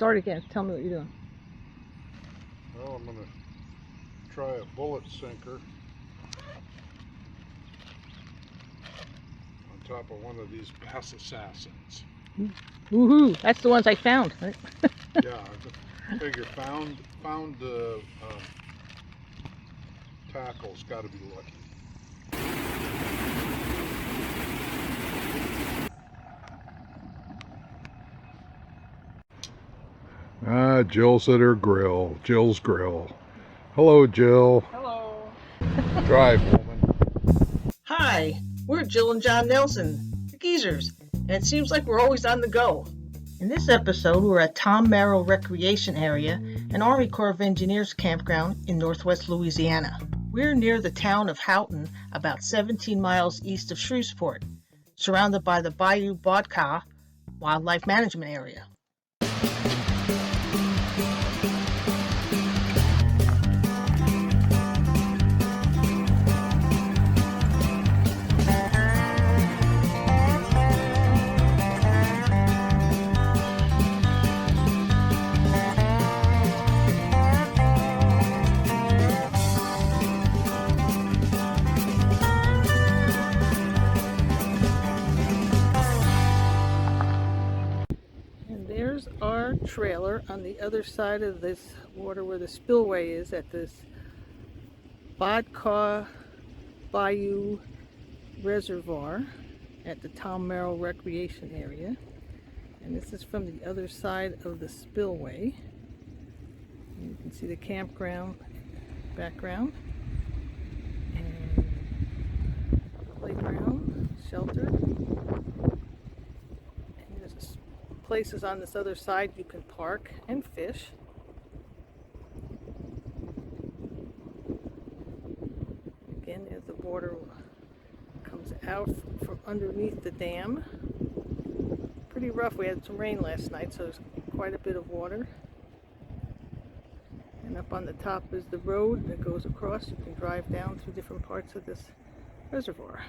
Start again. Tell me what you're doing. Well, I'm going to try a bullet sinker on top of one of these bass assassins. Woohoo! That's the ones I found, right? Yeah, I figure found tackle's got to be lucky. Jill's at her grill. Jill's grill. Hello, Jill. Hello. Drive, woman. Hi, we're Jill and John Nelson, the Geezers, and it seems like we're always on the go. In this episode, we're at Merrill Recreation Area, an Army Corps of Engineers campground in Northwest Louisiana. We're near the town of Houghton, about 17 miles east of Shreveport, surrounded by the Bayou Bodcau wildlife management area. There's our trailer on the other side of this water where the spillway is at this Bodcau Bayou Reservoir at the Merrill Recreation Area. And this is from the other side of the spillway. And you can see the campground background and playground, shelter. Places on this other side you can park and fish. Again, as the water comes out from underneath the dam. Pretty rough. We had some rain last night, so there's quite a bit of water. And up on the top is the road that goes across. You can drive down through different parts of this reservoir.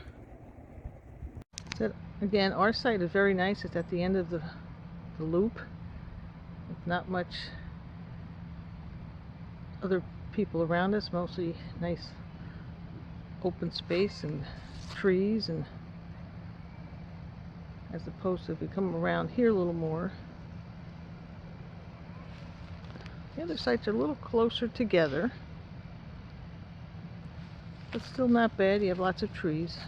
So again, our site is very nice. It's at the end of the loop. It's not much other people around us, mostly nice open space and trees, and as opposed to if we come around here a little more, the other sites are a little closer together, but still not bad. You have lots of trees.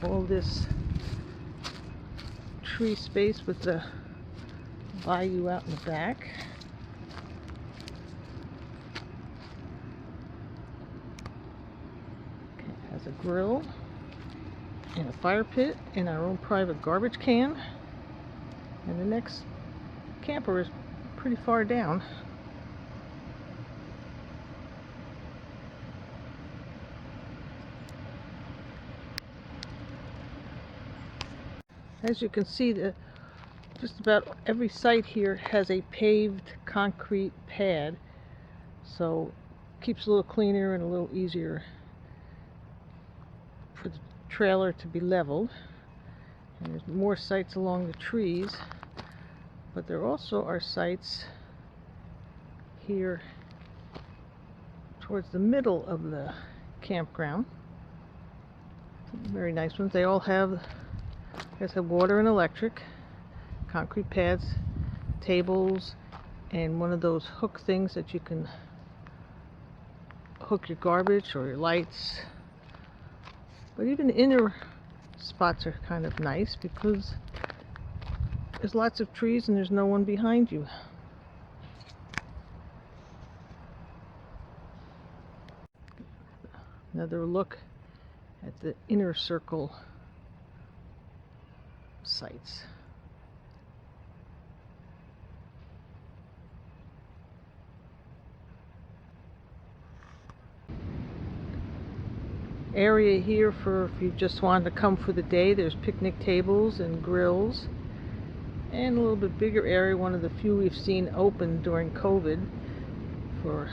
All this tree space with the bayou out in the back. Okay, it has a grill and a fire pit and our own private garbage can. And the next camper is pretty far down. As you can see, just about every site here has a paved concrete pad, so it keeps a little cleaner and a little easier for the trailer to be leveled. And there's more sites along the trees, but there also are sites here towards the middle of the campground. Very nice ones. They all have water and electric, concrete pads, tables, and one of those hook things that you can hook your garbage or your lights. But even the inner spots are kind of nice because there's lots of trees and there's no one behind you. Another look at the inner circle sites. Area here for if you just wanted to come for the day. There's picnic tables and grills, and a little bit bigger area, one of the few we've seen open during COVID for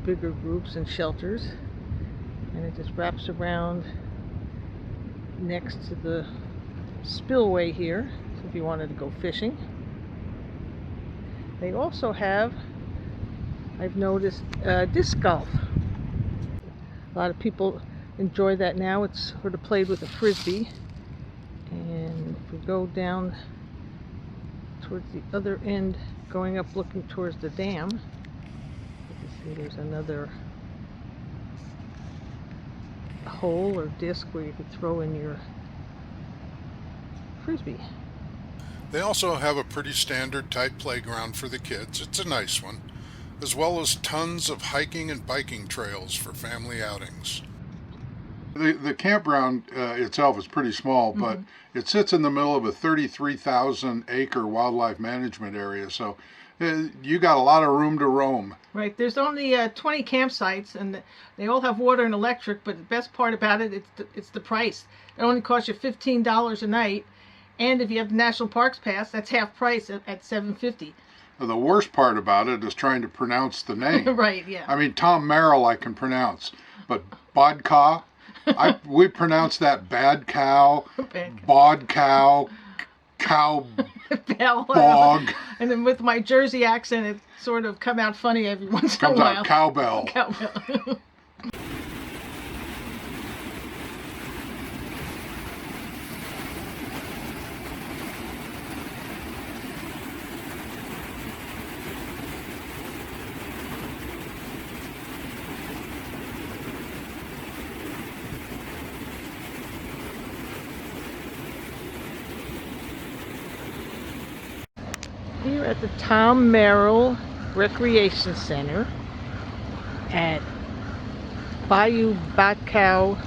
bigger groups and shelters. and it just wraps around next to the spillway here, so if you wanted to go fishing. They also have, I've noticed, disc golf. A lot of people enjoy that now. It's sort of played with a frisbee. And if we go down towards the other end, going up looking towards the dam, you can see there's another hole or disc where you could throw in your frisbee. They also have a pretty standard type playground for the kids. It's a nice one, as well as tons of hiking and biking trails for family outings. The campground itself is pretty small, but it sits in the middle of a 33,000 acre wildlife management area, so you got a lot of room to roam. Right, there's only 20 campsites, and they all have water and electric, but the best part about it, it's the price. It only costs you $15 a night, and if you have the National Parks Pass, that's half price at $7.50. The worst part about it is trying to pronounce the name. Right, yeah. I mean, Tom Merrill I can pronounce, but Bodcau, we pronounce that bad cow, bodcow, cow bog. And then with my Jersey accent, it sort of come out funny every once in a while. Comes out cowbell. Cowbell. Here at the Tom Merrill Recreation Center at Bayou Bodcau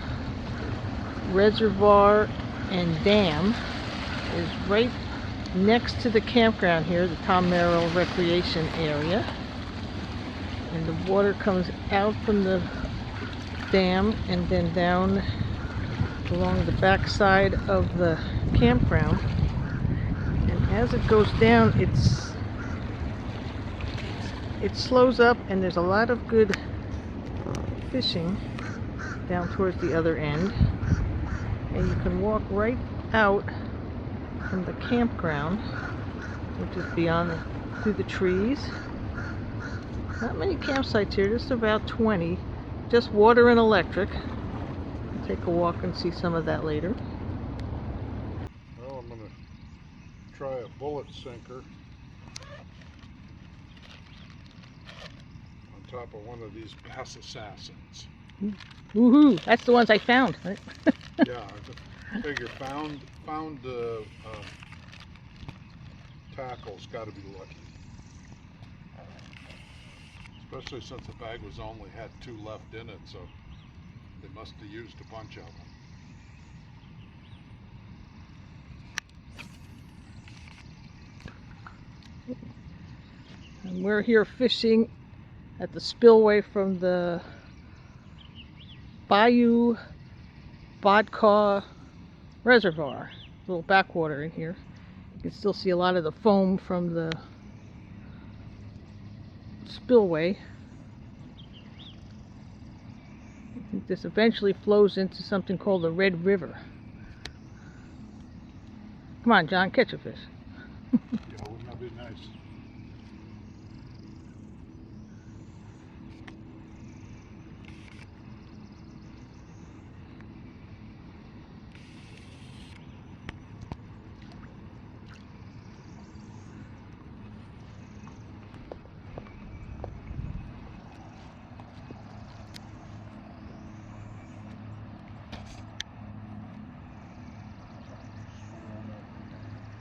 Reservoir and Dam is right next to the campground here, the Tom Merrill Recreation Area. And the water comes out from the dam and then down along the back side of the campground. As it goes down, it slows up, and there's a lot of good fishing down towards the other end. And you can walk right out from the campground, which is beyond through the trees. Not many campsites here, just about 20. Just water and electric. I'll take a walk and see some of that later. Well, I'm going to try a bullet sinker on top of one of these bass assassins. Woohoo! That's the ones I found. Right? Yeah, I figure found tackle's got to be lucky, especially since the bag was only had 2 left in it, so they must have used a bunch of them. And we're here fishing at the spillway from the Bayou Bodcau Reservoir. A little backwater in here. You can still see a lot of the foam from the spillway. I think this eventually flows into something called the Red River. Come on, John, catch a fish. Yeah, wouldn't that be nice?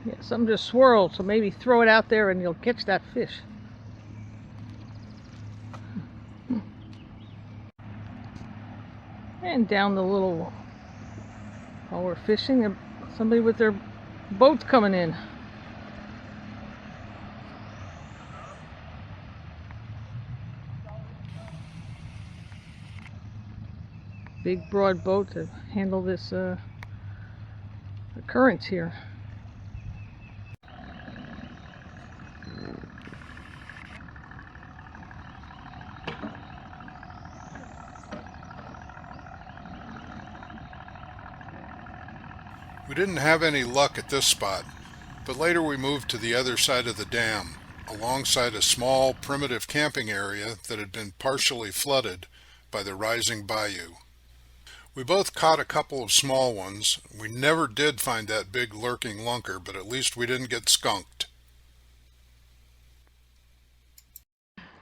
Yeah, something just swirled, so maybe throw it out there and you'll catch that fish. And down the little, while we're fishing, somebody with their boat's coming in. Big broad boat to handle this the currents here. We didn't have any luck at this spot, but later we moved to the other side of the dam, alongside a small primitive camping area that had been partially flooded by the rising bayou. We both caught a couple of small ones. We never did find that big lurking lunker, but at least we didn't get skunked.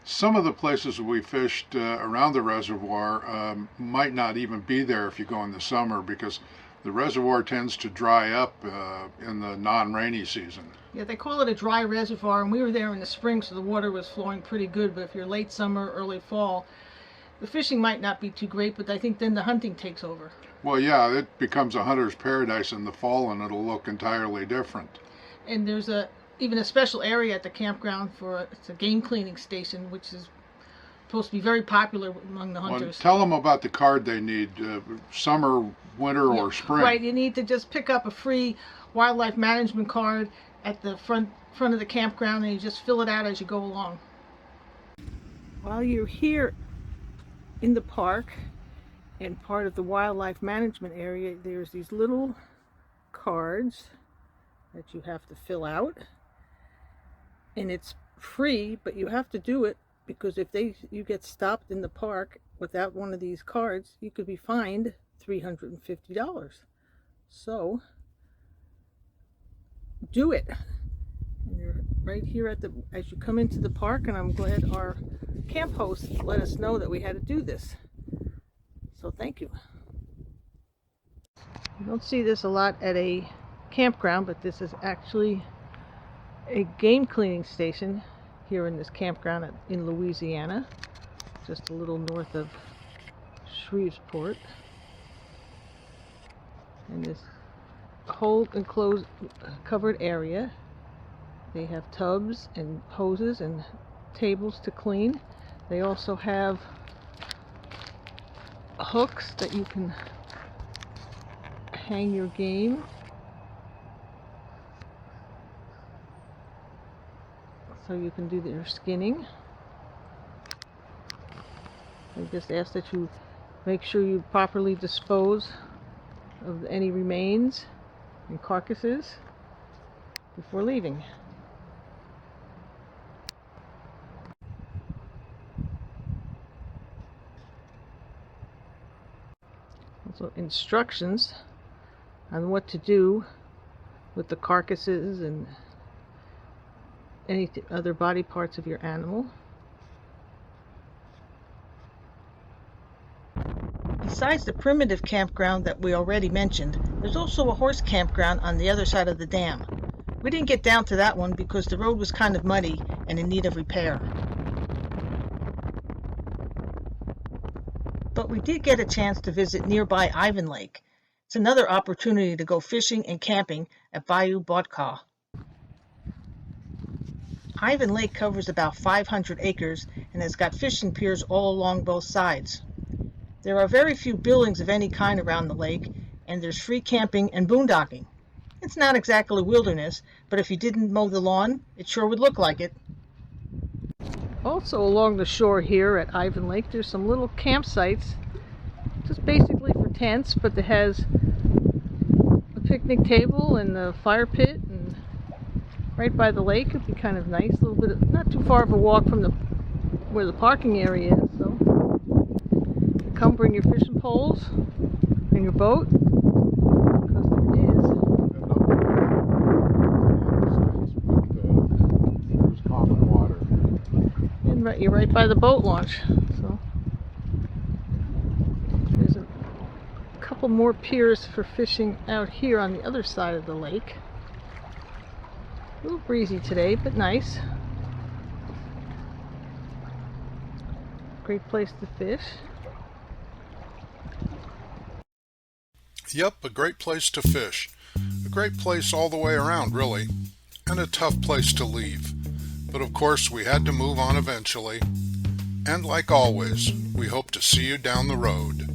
Some of the places we fished around the reservoir might not even be there if you go in the summer, because the reservoir tends to dry up in the non-rainy season. Yeah, they call it a dry reservoir, and we were there in the spring, so the water was flowing pretty good. But if you're late summer, early fall, the fishing might not be too great, but I think then the hunting takes over. Well, yeah, it becomes a hunter's paradise in the fall, and it'll look entirely different. And there's even a special area at the campground it's a game cleaning station, which is supposed to be very popular among the hunters. Well, tell them about the card they need, summer, winter, or spring. Right, you need to just pick up a free wildlife management card at the front of the campground, and you just fill it out as you go along. While you're here in the park and part of the wildlife management area, there's these little cards that you have to fill out, and it's free, but you have to do it, because if you get stopped in the park without one of these cards, you could be fined $350. So do it. And you're right here as you come into the park, and I'm glad our camp host let us know that we had to do this. So thank you. You don't see this a lot at a campground, but this is actually a game cleaning station here in this campground in Louisiana, just a little north of Shreveport. And this whole enclosed covered area, they have tubs and hoses and tables to clean. They also have hooks that you can hang your game. So you can do your skinning. I just ask that you make sure you properly dispose of any remains and carcasses before leaving. Also instructions on what to do with the carcasses and any other body parts of your animal. Besides the primitive campground that we already mentioned, there's also a horse campground on the other side of the dam. We didn't get down to that one because the road was kind of muddy and in need of repair. But we did get a chance to visit nearby Ivan Lake. It's another opportunity to go fishing and camping at Bayou Bodcau. Ivan Lake covers about 500 acres and has got fishing piers all along both sides. There are very few buildings of any kind around the lake, and there's free camping and boondocking. It's not exactly wilderness, but if you didn't mow the lawn, it sure would look like it. Also along the shore here at Ivan Lake, there's some little campsites, just basically for tents, but it has a picnic table and a fire pit, and right by the lake. It'd be kind of nice, a little bit, not too far of a walk from where the parking area is. So come bring your fishing poles and your boat, because there's common water. And you're right by the boat launch. So there's a couple more piers for fishing out here on the other side of the lake. A little breezy today, but nice. Great place to fish. Yep, a great place to fish. A great place all the way around, really. And a tough place to leave. But of course, we had to move on eventually. And like always, we hope to see you down the road.